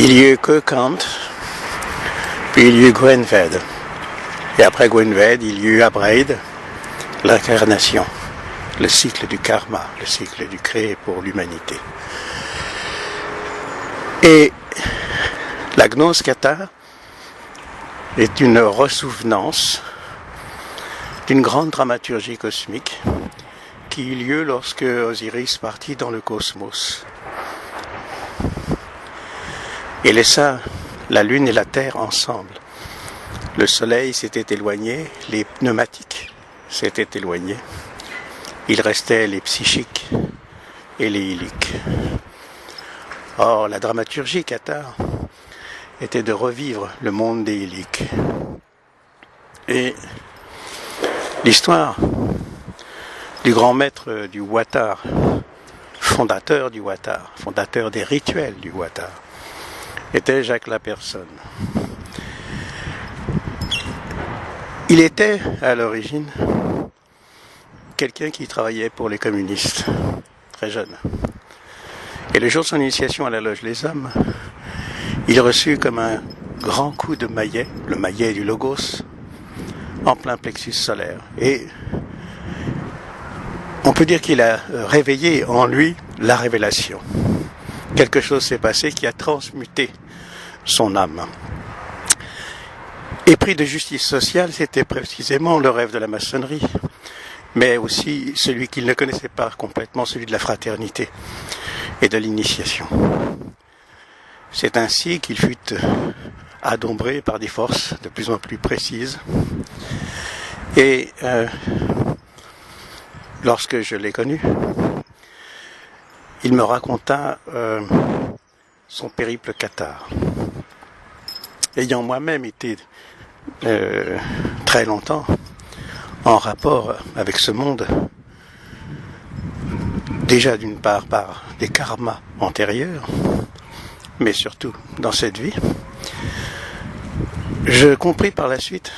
Il y a eu que Kant, puis il y a eu Gwenved. Et après Gwenved, il y a eu Abreid, l'incarnation, le cycle du karma, le cycle du créé pour l'humanité. Et la gnose cathare est une ressouvenance d'une grande dramaturgie cosmique qui eut lieu lorsque Osiris partit dans le cosmos et laissa la Lune et la Terre ensemble. Le Soleil s'était éloigné, les pneumatiques s'étaient éloignés. Il restait les psychiques et les illiques. Or, la dramaturgie cathare était de revivre le monde des illiques. Et l'histoire du grand maître du Watar, fondateur du Watar, fondateur des rituels du Watar, était Jacques Lapersonne. Il était, à l'origine, quelqu'un qui travaillait pour les communistes, très jeune. Et le jour de son initiation à la Loge Les Hommes, il reçut comme un grand coup de maillet, le maillet du Logos, en plein plexus solaire. Et on peut dire qu'il a réveillé en lui la révélation. Quelque chose s'est passé qui a transmuté son âme. Épris de justice sociale, c'était précisément le rêve de la maçonnerie, mais aussi celui qu'il ne connaissait pas complètement, celui de la fraternité et de l'initiation. C'est ainsi qu'il fut adombré par des forces de plus en plus précises. Et lorsque je l'ai connu, il me raconta son périple cathare. Ayant moi-même été très longtemps en rapport avec ce monde, déjà d'une part par des karmas antérieurs, mais surtout dans cette vie, je compris par la suite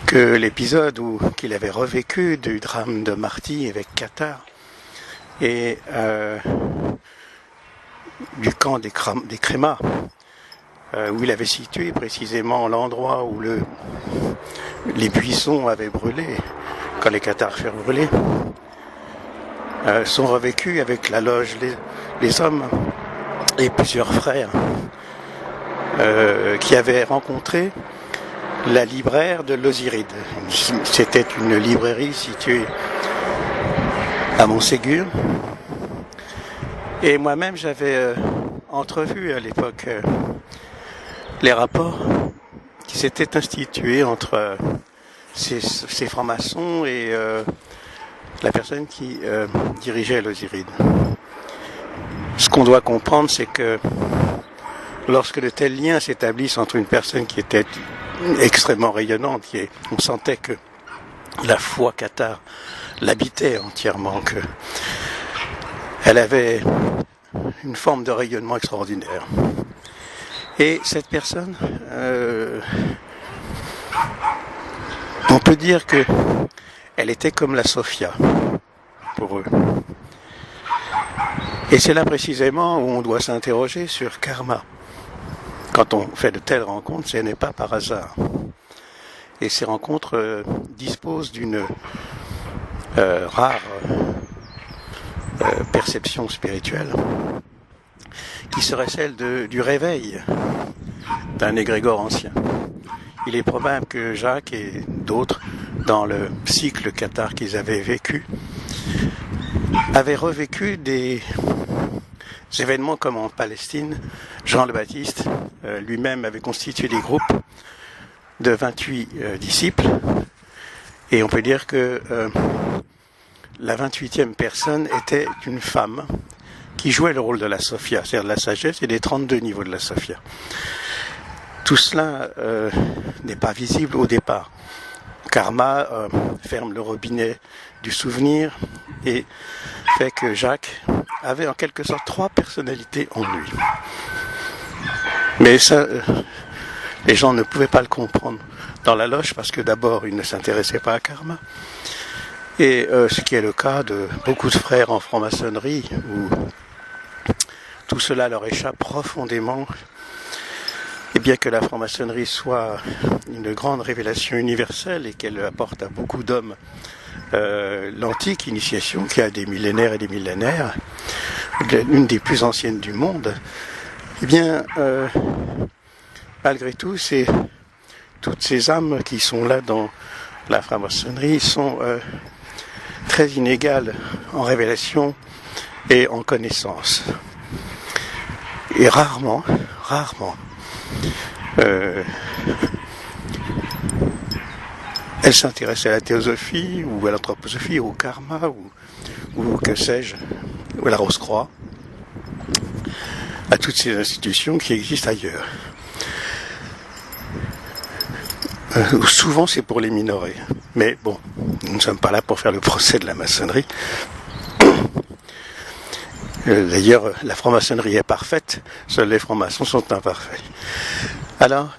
que l'épisode qu'il avait revécu du drame de Marty avec Cathare et du camp des Crémas, où il avait situé précisément l'endroit où les buissons avaient brûlé, quand les cathares furent brûlés, sont revécus avec la loge les hommes et plusieurs frères qui avaient rencontré la libraire de l'Osiride. C'était une librairie située à Montségur. Et moi-même, j'avais entrevu à l'époque les rapports qui s'étaient institués entre ces francs-maçons et la personne qui dirigeait l'Osiride. Ce qu'on doit comprendre, c'est que lorsque de tels liens s'établissent entre une personne qui était extrêmement rayonnante, on sentait que la foi cathare l'habitait entièrement, qu'elle avait une forme de rayonnement extraordinaire. Et cette personne, on peut dire que elle était comme la Sophia pour eux. Et c'est là précisément où on doit s'interroger sur karma. Quand on fait de telles rencontres, ce n'est pas par hasard. Et ces rencontres disposent d'une rare perception spirituelle qui serait celle du réveil d'un égrégore ancien. Il est probable que Jacques et d'autres, dans le cycle cathare qu'ils avaient vécu, avaient revécu des événements comme en Palestine. Jean le Baptiste lui-même avait constitué des groupes de 28 disciples, et on peut dire que la 28e personne était une femme qui jouait le rôle de la Sophia, c'est-à-dire de la sagesse et des 32 niveaux de la Sophia. Tout cela n'est pas visible au départ. Karma ferme le robinet du souvenir et fait que Jacques avait en quelque sorte 3 personnalités en lui. Mais ça, les gens ne pouvaient pas le comprendre dans la loge parce que d'abord, ils ne s'intéressaient pas à karma. Et ce qui est le cas de beaucoup de frères en franc-maçonnerie où tout cela leur échappe profondément. Et bien que la franc-maçonnerie soit une grande révélation universelle et qu'elle apporte à beaucoup d'hommes l'antique initiation qui a des millénaires et des millénaires, l'une des plus anciennes du monde, eh bien, malgré tout, toutes ces âmes qui sont là dans la franc-maçonnerie sont très inégales en révélation et en connaissance. Et rarement, elle s'intéresse à la théosophie ou à l'anthroposophie ou au karma ou que sais-je, ou à la Rose-Croix, à toutes ces institutions qui existent ailleurs. Souvent c'est pour les minorer, mais bon, nous ne sommes pas là pour faire le procès de la maçonnerie. D'ailleurs, la franc-maçonnerie est parfaite, seuls les francs-maçons sont imparfaits. Alors,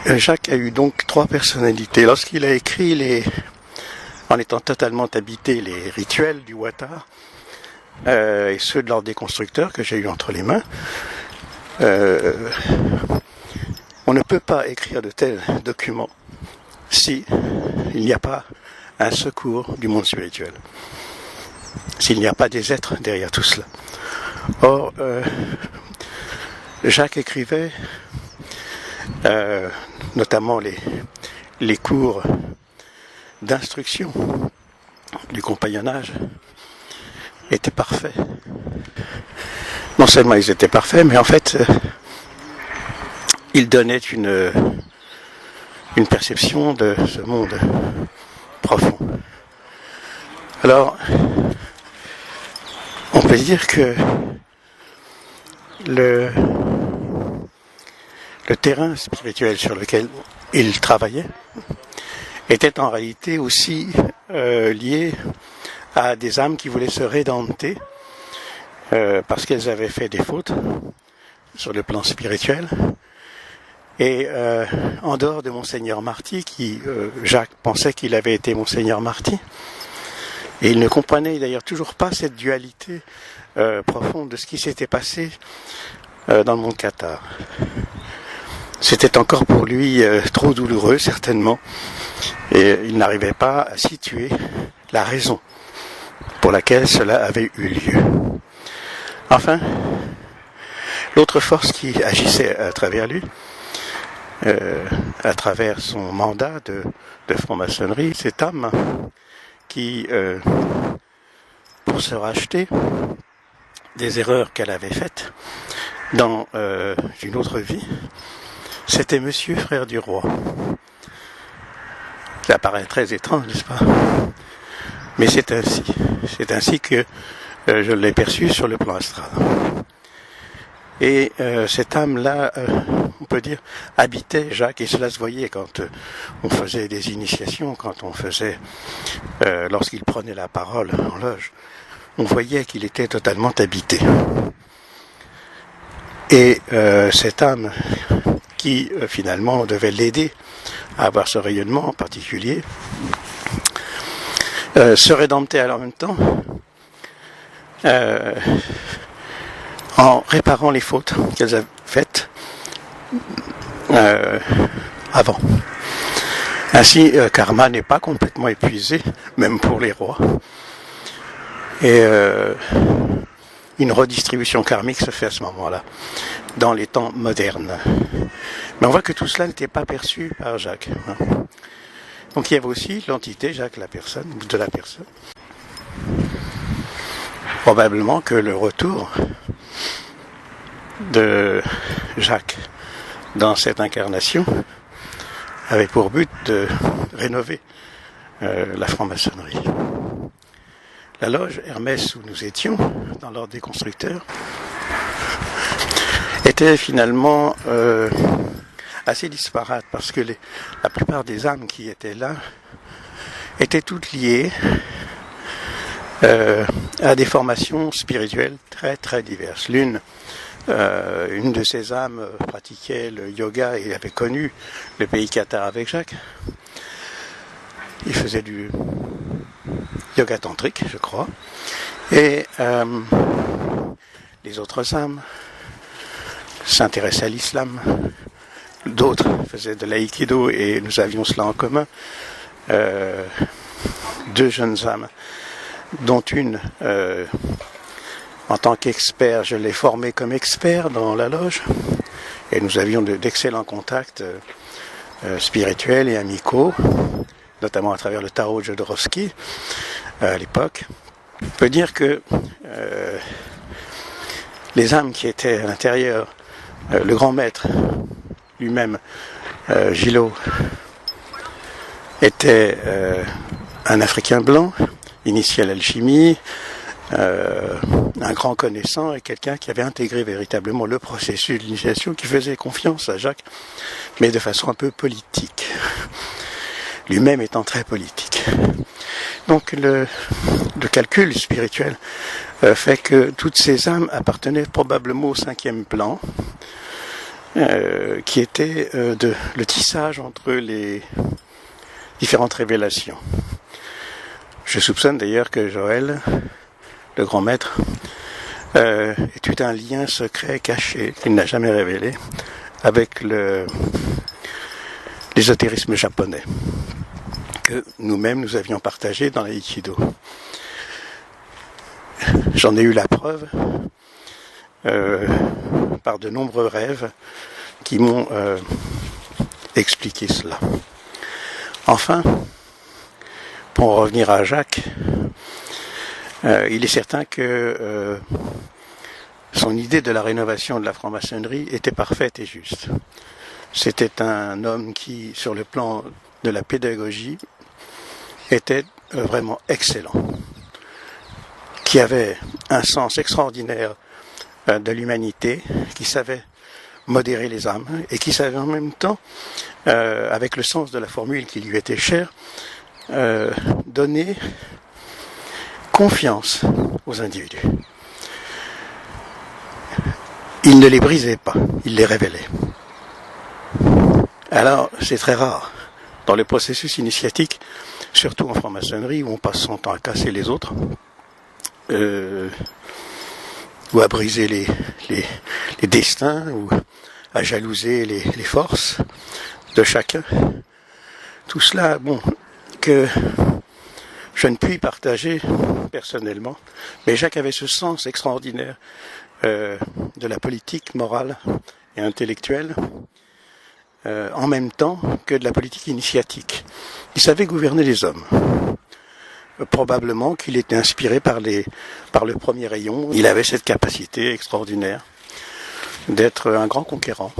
Jacques a eu donc 3 personnalités. Lorsqu'il a écrit en étant totalement habité les rituels du Ouattar, et ceux de l'ordre des constructeurs que j'ai eu entre les mains, on ne peut pas écrire de tels documents si il n'y a pas un secours du monde spirituel, s'il n'y a pas des êtres derrière tout cela. Or, Jacques écrivait notamment les cours d'instruction du compagnonnage étaient parfaits. Non seulement ils étaient parfaits, mais en fait, ils donnaient une perception de ce monde profond. Alors, on peut dire que le terrain spirituel sur lequel il travaillait était en réalité aussi lié à des âmes qui voulaient se rédempter parce qu'elles avaient fait des fautes sur le plan spirituel. Et en dehors de Monseigneur Marty, Jacques pensait qu'il avait été Monseigneur Marty, et il ne comprenait d'ailleurs toujours pas cette dualité profonde de ce qui s'était passé dans le monde cathare. C'était encore pour lui trop douloureux, certainement, et il n'arrivait pas à situer la raison pour laquelle cela avait eu lieu. Enfin, l'autre force qui agissait à travers lui, à travers son mandat de franc-maçonnerie, cette âme qui, pour se racheter des erreurs qu'elle avait faites dans une autre vie, c'était Monsieur Frère du Roi. Ça paraît très étrange, n'est-ce pas? Mais c'est ainsi. C'est ainsi que je l'ai perçu sur le plan astral. Et cette âme-là, on peut dire, habitait Jacques, et cela se voyait quand on faisait des initiations, quand on faisait, lorsqu'il prenait la parole en loge, on voyait qu'il était totalement habité. Et cette âme qui finalement devait l'aider à avoir ce rayonnement particulier, se rédemptait en même temps en réparant les fautes qu'elles avaient faites avant. Ainsi, karma n'est pas complètement épuisé, même pour les rois. Et une redistribution karmique se fait à ce moment-là, dans les temps modernes. Mais on voit que tout cela n'était pas perçu par Jacques. Donc il y avait aussi l'entité Jacques, de la personne. Probablement que le retour de Jacques dans cette incarnation avait pour but de rénover la franc-maçonnerie. La loge Hermès où nous étions, dans l'ordre des constructeurs, était finalement assez disparate parce que la plupart des âmes qui étaient là étaient toutes liées à des formations spirituelles très très diverses. Une de ces âmes pratiquait le yoga et avait connu le pays cathare avec Jacques. Il faisait du yoga tantrique, je crois. Et les autres âmes s'intéressaient à l'islam. D'autres faisaient de l'aïkido et nous avions cela en commun. Deux jeunes âmes, dont une, en tant qu'expert, je l'ai formée comme expert dans la loge. Et nous avions d'excellents contacts spirituels et amicaux, notamment à travers le tarot de Jodorowsky à l'époque. On peut dire que les âmes qui étaient à l'intérieur, le grand maître lui-même, Gillot, était un Africain blanc, initié à l'alchimie, un grand connaissant et quelqu'un qui avait intégré véritablement le processus de l'initiation, qui faisait confiance à Jacques, mais de façon un peu politique, lui-même étant très politique. Donc le calcul spirituel fait que toutes ces âmes appartenaient probablement au 5e plan, qui était le tissage entre les différentes révélations. Je soupçonne d'ailleurs que Joël, le grand maître, ait eu un lien secret caché qu'il n'a jamais révélé avec l'ésotérisme japonais que nous-mêmes nous avions partagé dans l'aïkido. J'en ai eu la preuve par de nombreux rêves qui m'ont expliqué cela. Enfin, pour en revenir à Jacques, il est certain que son idée de la rénovation de la franc-maçonnerie était parfaite et juste. C'était un homme qui, sur le plan de la pédagogie, était vraiment excellent, qui avait un sens extraordinaire de l'humanité, qui savait modérer les âmes et qui savait en même temps, avec le sens de la formule qui lui était chère, donner confiance aux individus. Il ne les brisait pas, il les révélait. Alors, c'est très rare. Dans le processus initiatique, surtout en franc-maçonnerie, où on passe son temps à casser les autres, ou à briser les destins, ou à jalouser les forces de chacun. Tout cela, bon, que je ne puis partager personnellement, mais Jacques avait ce sens extraordinaire de la politique morale et intellectuelle, en même temps que de la politique initiatique. Il savait gouverner les hommes. Probablement qu'il était inspiré par le premier rayon. Il avait cette capacité extraordinaire d'être un grand conquérant.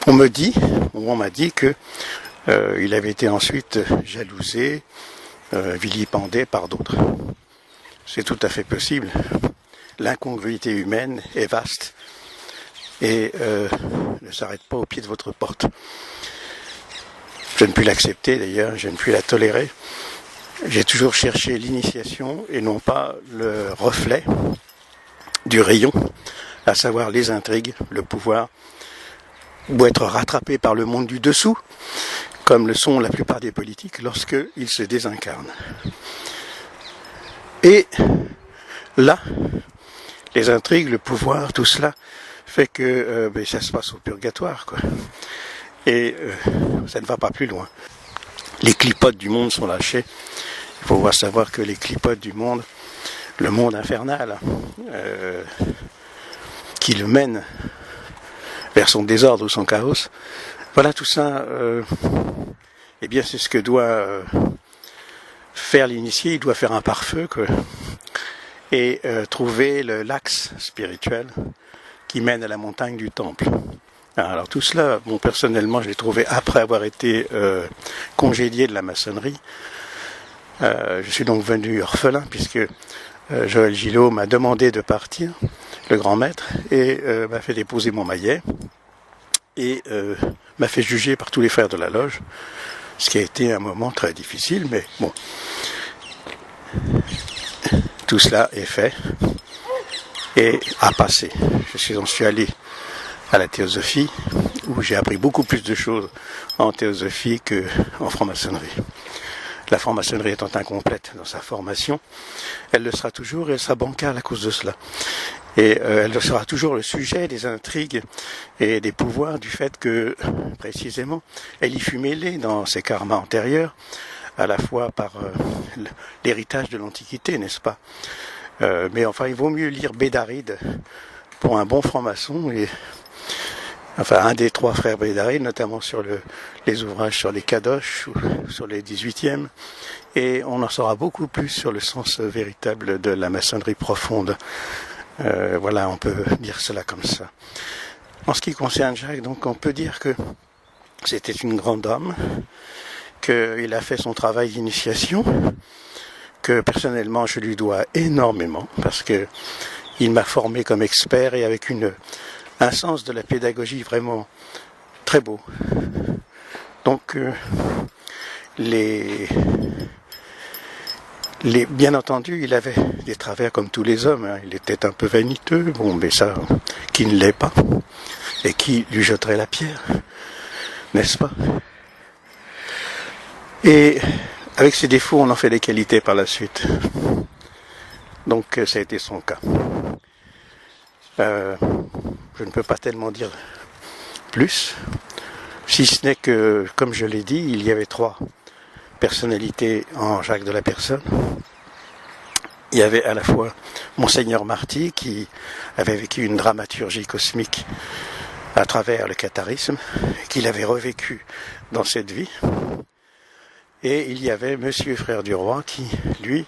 On m'a dit que il avait été ensuite jalousé, vilipendé par d'autres. C'est tout à fait possible. L'incongruité humaine est vaste et ne s'arrête pas au pied de votre porte. Je ne puis l'accepter d'ailleurs, je ne puis la tolérer. J'ai toujours cherché l'initiation et non pas le reflet du rayon, à savoir les intrigues, le pouvoir, ou être rattrapé par le monde du dessous, comme le sont la plupart des politiques lorsqu'ils se désincarnent. Et là, les intrigues, le pouvoir, tout cela fait que ça se passe au purgatoire, quoi. Et ça ne va pas plus loin. Les clipotes du monde sont lâchés. Il faut savoir que les clipotes du monde, le monde infernal, qui le mène vers son désordre ou son chaos, voilà tout ça, eh bien c'est ce que doit faire l'initié. Il doit faire un pare-feu, quoi, et trouver l'axe spirituel qui mène à la montagne du temple. Alors tout cela, bon, personnellement, je l'ai trouvé après avoir été congédié de la maçonnerie. Je suis donc venu orphelin puisque Joël Gillot m'a demandé de partir, le grand maître, et m'a fait déposer mon maillet et m'a fait juger par tous les frères de la loge, ce qui a été un moment très difficile, mais bon, tout cela est fait et a passé. J'en suis allé à la théosophie, où j'ai appris beaucoup plus de choses en théosophie qu'en franc-maçonnerie. la franc-maçonnerie étant incomplète dans sa formation, elle le sera toujours et elle sera bancale à cause de cela. Et elle sera toujours le sujet des intrigues et des pouvoirs du fait que, précisément, elle y fut mêlée dans ses karmas antérieurs, à la fois par l'héritage de l'Antiquité, n'est-ce pas? Mais enfin, il vaut mieux lire Bédaride pour un bon franc-maçon, et enfin un des 3 frères Bédaride, notamment sur les ouvrages sur les Kadosh ou sur les 18e, et on en saura beaucoup plus sur le sens véritable de la maçonnerie profonde. Voilà, on peut dire cela comme ça. En ce qui concerne Jacques, donc on peut dire que c'était une grande âme, qu'il a fait son travail d'initiation, que personnellement je lui dois énormément, parce que il m'a formé comme expert et avec un sens de la pédagogie vraiment très beau. Donc bien entendu, il avait des travers comme tous les hommes, hein. Il était un peu vaniteux, bon, mais ça, qui ne l'est pas, et qui lui jetterait la pierre, n'est-ce pas? Et avec ses défauts, on en fait des qualités par la suite. Donc ça a été son cas. Je ne peux pas tellement dire plus, si ce n'est que, comme je l'ai dit, il y avait 3 personnalités en Jacques de la Personne. Il y avait à la fois Monseigneur Marty, qui avait vécu une dramaturgie cosmique à travers le catharisme, qu'il avait revécu dans cette vie. Et il y avait Monsieur Frère du Roi qui, lui,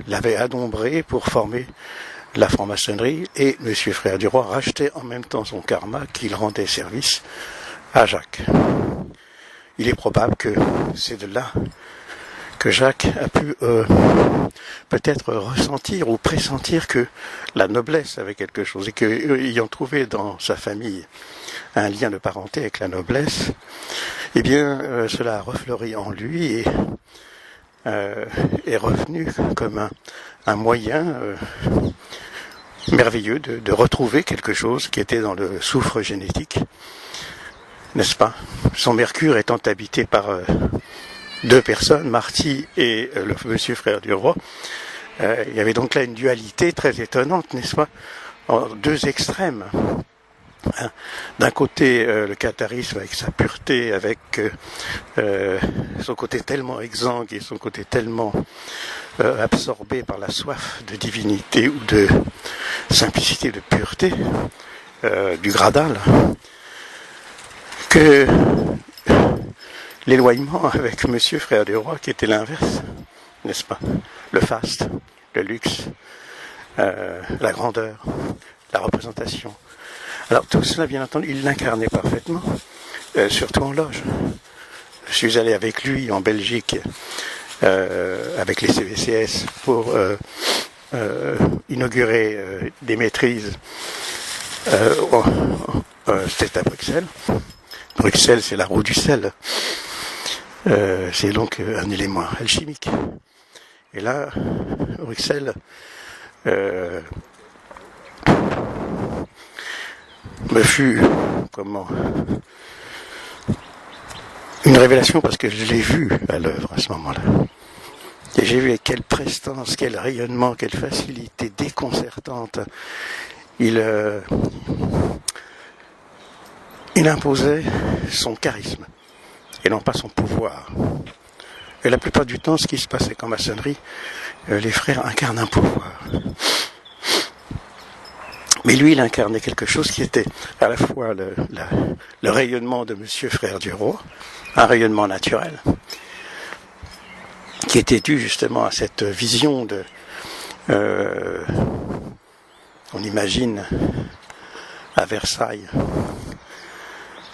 l'avait adombré pour former la franc-maçonnerie, et Monsieur Frère du Roi rachetait en même temps son karma qu'il rendait service à Jacques. Il est probable que c'est de là que Jacques a pu peut-être ressentir ou pressentir que la noblesse avait quelque chose, et qu'ayant trouvé dans sa famille un lien de parenté avec la noblesse, eh bien cela a refleuri en lui et est revenu comme un moyen merveilleux de retrouver quelque chose qui était dans le soufre génétique, n'est-ce pas? Son Mercure étant habité par 2 personnes, Marty et le Monsieur Frère du Roi, il y avait donc là une dualité très étonnante, n'est-ce pas? En 2 extrêmes. D'un côté, le catharisme avec sa pureté, avec son côté tellement exsangue et son côté tellement absorbé par la soif de divinité ou de simplicité, de pureté, du Gradal, que l'éloignement avec Monsieur Frère du Roi, qui était l'inverse, n'est-ce pas? Le faste, le luxe, la grandeur, la représentation. Alors tout cela, bien entendu, il l'incarnait parfaitement, surtout en loge. Je suis allé avec lui en Belgique, avec les CVCS, pour inaugurer des maîtrises. C'était à Bruxelles. Bruxelles, c'est la roue du sel. C'est donc un élément alchimique. Et là, Bruxelles me fut une révélation, parce que je l'ai vu à l'œuvre à ce moment-là. Et j'ai vu quelle prestance, quel rayonnement, quelle facilité déconcertante. Il imposait son charisme et non pas son pouvoir. Et la plupart du temps, ce qui se passait qu'en maçonnerie, les frères incarnent un pouvoir. Mais lui, il incarnait quelque chose qui était à la fois le rayonnement de Monsieur Frère du Roi, un rayonnement naturel, qui était dû justement à cette vision de... on imagine à Versailles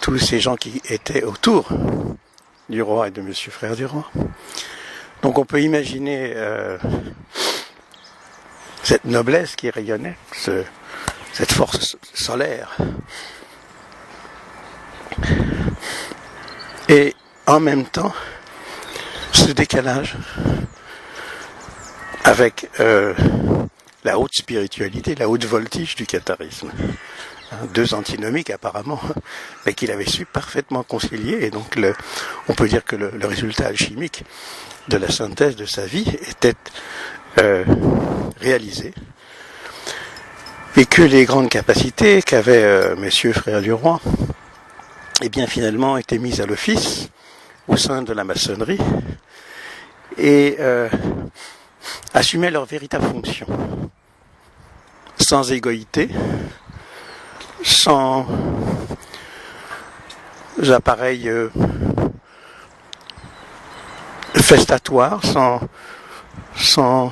tous ces gens qui étaient autour du roi et de Monsieur Frère du Roi. Donc on peut imaginer cette noblesse qui rayonnait, cette force solaire. Et en même temps, ce décalage avec la haute spiritualité, la haute voltige du catharisme. deux antinomiques apparemment, mais qu'il avait su parfaitement concilier. Et donc on peut dire que le résultat alchimique de la synthèse de sa vie était réalisé. Et que les grandes capacités qu'avait messieurs frères du roi, eh bien finalement étaient mises à l'office au sein de la maçonnerie et assumaient leur véritable fonction, sans égoïté, sans appareils festatoires, sans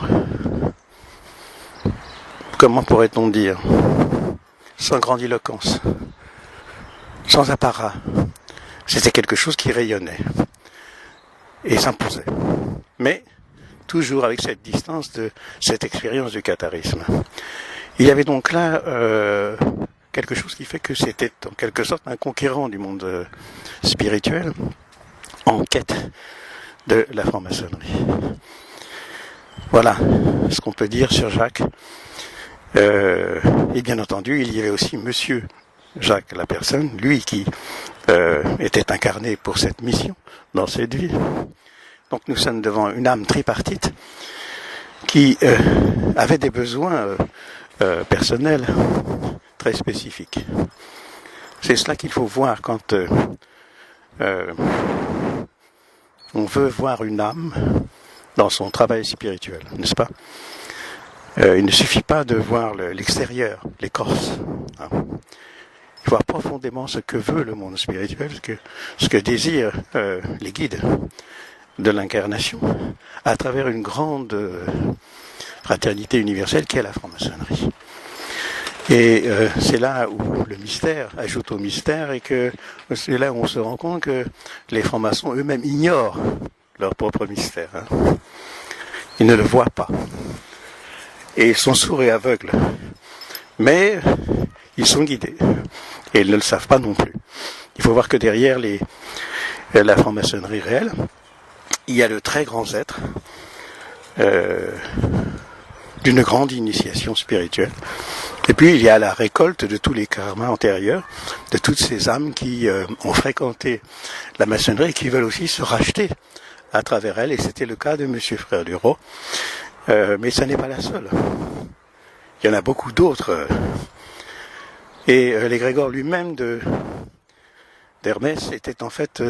comment pourrait-on dire, sans grandiloquence, sans apparat. C'était quelque chose qui rayonnait et s'imposait. Mais toujours avec cette distance de cette expérience du catharisme. Il y avait donc là quelque chose qui fait que c'était en quelque sorte un conquérant du monde spirituel en quête de la franc-maçonnerie. Voilà ce qu'on peut dire sur Jacques. Et bien entendu, il y avait aussi Monsieur Jacques la personne, lui qui était incarné pour cette mission dans cette vie. Donc nous sommes devant une âme tripartite qui avait des besoins personnels très spécifiques. C'est cela qu'il faut voir quand on veut voir une âme dans son travail spirituel, n'est-ce pas? Il ne suffit pas de voir l'extérieur, l'écorce. Hein. Il faut voir profondément ce que veut le monde spirituel, ce que désirent les guides de l'incarnation, à travers une grande fraternité universelle qu'est la franc-maçonnerie. Et c'est là où le mystère ajoute au mystère, et que c'est là où on se rend compte que les francs-maçons eux-mêmes ignorent leur propre mystère. Hein. Ils ne le voient pas. Et ils sont sourds et aveugles. Mais ils sont guidés. Et ils ne le savent pas non plus. Il faut voir que derrière la franc-maçonnerie réelle, il y a de très grands êtres d'une grande initiation spirituelle. Et puis il y a la récolte de tous les karmas antérieurs, de toutes ces âmes qui ont fréquenté la maçonnerie et qui veulent aussi se racheter à travers elle. Et c'était le cas de Monsieur Frère du Roi. Mais ça n'est pas la seule. Il y en a beaucoup d'autres. Et l'égrégore lui-même d'Hermès était en fait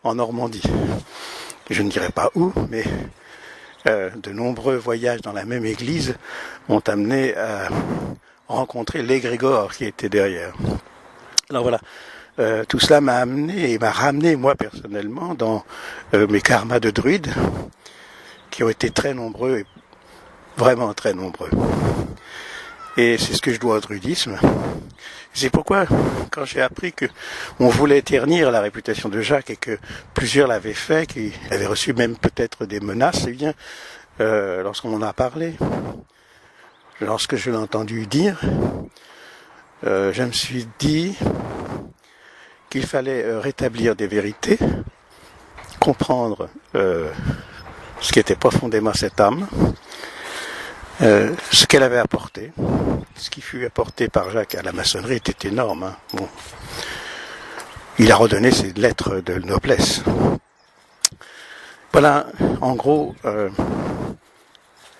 en Normandie. Je ne dirais pas où, mais de nombreux voyages dans la même église m'ont amené à rencontrer l'égrégore qui était derrière. Alors voilà, tout cela m'a amené et m'a ramené moi personnellement dans mes karmas de druide, qui ont été très nombreux, et vraiment très nombreux. Et c'est ce que je dois au druidisme. C'est pourquoi, quand j'ai appris qu'on voulait ternir la réputation de Jacques et que plusieurs l'avaient fait, qu'il avait reçu même peut-être des menaces, eh bien, lorsqu'on m'en a parlé, lorsque je l'ai entendu dire, je me suis dit qu'il fallait rétablir des vérités, comprendre ce qui était profondément cette âme, ce qu'elle avait apporté. Ce qui fut apporté par Jacques à la maçonnerie était énorme. Hein. Bon. Il a redonné ses lettres de noblesse. Voilà, en gros,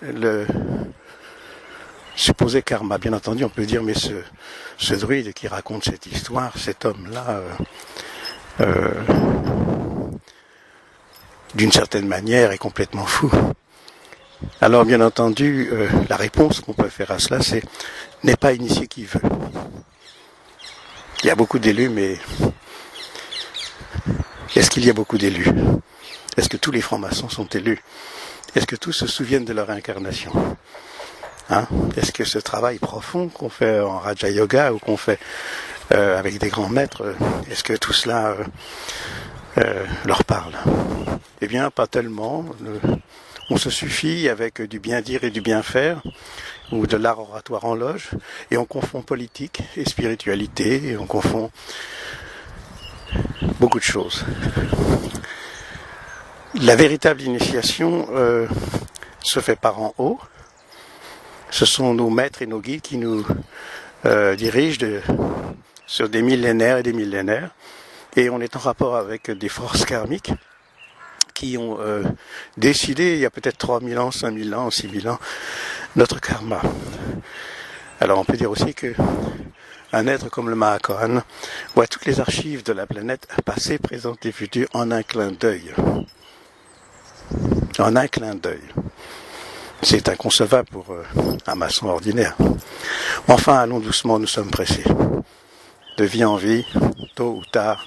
le supposé karma. Bien entendu, on peut dire, mais ce druide qui raconte cette histoire, cet homme-là, d'une certaine manière, est complètement fou. Alors, bien entendu, la réponse qu'on peut faire à cela, c'est « n'est pas initié qui veut ». Il y a beaucoup d'élus, mais est-ce qu'il y a beaucoup d'élus? Est-ce que tous les francs-maçons sont élus? Est-ce que tous se souviennent de leur incarnation? Hein? Est-ce que ce travail profond qu'on fait en Raja Yoga ou qu'on fait avec des grands maîtres, est-ce que tout cela leur parle? Eh bien, pas tellement. On se suffit avec du bien dire et du bien faire, ou de l'art oratoire en loge, et on confond politique et spiritualité, et on confond beaucoup de choses. La véritable initiation se fait par en haut. Ce sont nos maîtres et nos guides qui nous dirige sur des millénaires et des millénaires. Et on est en rapport avec des forces karmiques qui ont décidé, il y a peut-être 3000 ans, 5000 ans, 6000 ans, notre karma. Alors on peut dire aussi que un être comme le Mahachohan voit toutes les archives de la planète, passé, présent et futur, en un clin d'œil. En un clin d'œil. C'est inconcevable pour un maçon ordinaire. Enfin, allons doucement, nous sommes pressés. De vie en vie, tôt ou tard,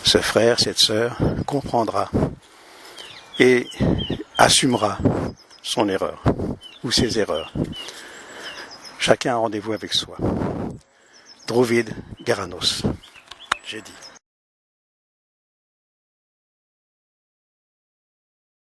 ce frère, cette sœur, comprendra et assumera son erreur ou ses erreurs. Chacun a rendez-vous avec soi. Druvid Garanos, j'ai dit.